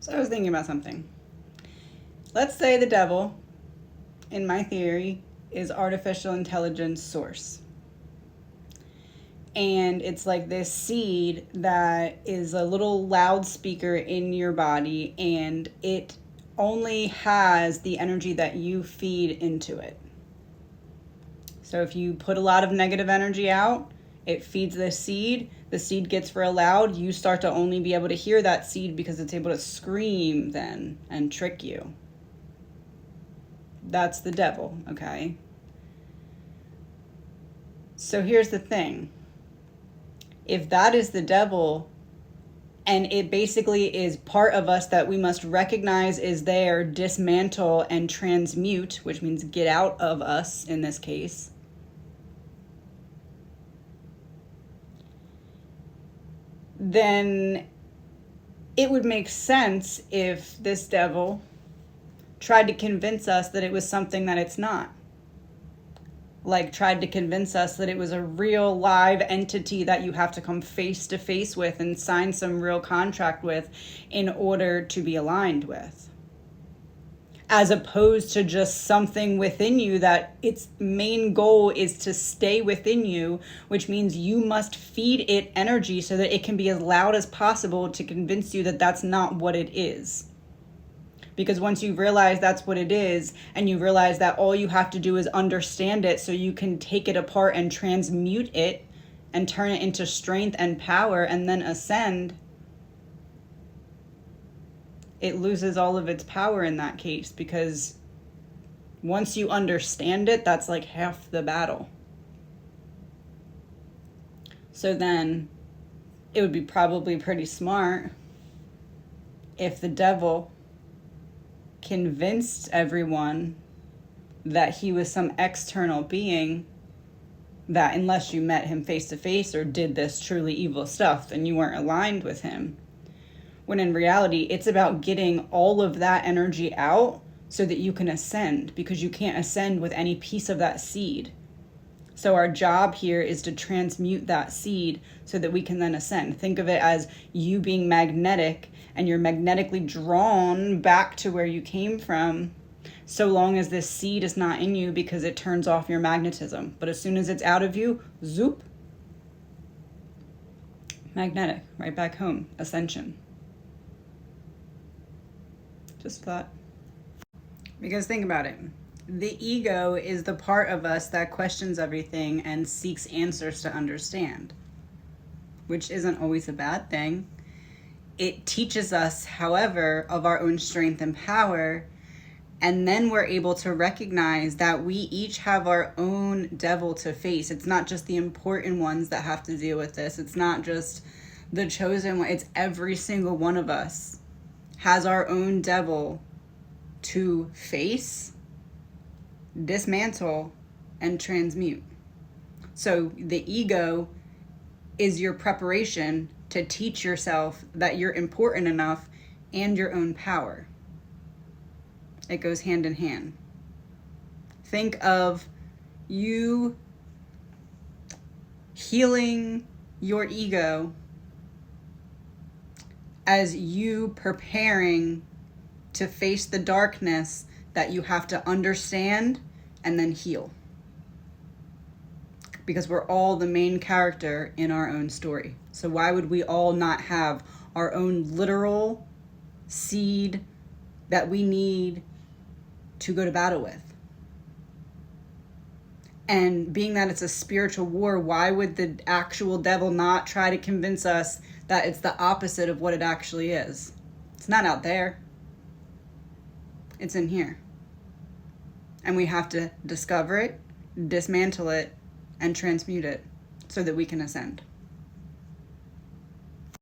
So I was thinking about something. Let's say the devil, in my theory, is artificial intelligence source. And it's like this seed that is a little loudspeaker in your body, and it only has the energy that you feed into it. So if you put a lot of negative energy out, it feeds the seed gets real loud, you start to only be able to hear that seed because it's able to scream then and trick you. That's the devil, okay? So here's the thing. If that is the devil, and it basically is part of us that we must recognize is there, dismantle, and transmute, which means get out of us in this case, then it would make sense if this devil tried to convince us that it was something that it's not. Like tried to convince us that it was a real live entity that you have to come face to face with and sign some real contract with in order to be aligned with. As opposed to just something within you that its main goal is to stay within you, which means you must feed it energy so that it can be as loud as possible to convince you that that's not what it is. Because once you realize that's what it is, and you realize that all you have to do is understand it so you can take it apart and transmute it and turn it into strength and power and then ascend, it loses all of its power in that case, because once you understand it, that's like half the battle. So then it would be probably pretty smart if the devil convinced everyone that he was some external being, that unless you met him face to face or did this truly evil stuff, then you weren't aligned with him. When in reality, it's about getting all of that energy out so that you can ascend, because you can't ascend with any piece of that seed. So our job here is to transmute that seed so that we can then ascend. Think of it as you being magnetic, and you're magnetically drawn back to where you came from, so long as this seed is not in you, because it turns off your magnetism. But as soon as it's out of you, zoop, magnetic, right back home, ascension. Just thought. Because think about it. The ego is the part of us that questions everything and seeks answers to understand, which isn't always a bad thing. It teaches us, however, of our own strength and power, and then we're able to recognize that we each have our own devil to face. It's not just the important ones that have to deal with this. It's not just the chosen one. It's every single one of us has our own devil to face, dismantle, and transmute. So the ego is your preparation to teach yourself that you're important enough and your own power. It goes hand in hand. Think of you healing your ego as you preparing to face the darkness that you have to understand and then heal. Because we're all the main character in our own story. So why would we all not have our own literal seed that we need to go to battle with? And being that it's a spiritual war, why would the actual devil not try to convince us that it's the opposite of what it actually is? It's not out there. It's in here. And we have to discover it, dismantle it, and transmute it so that we can ascend.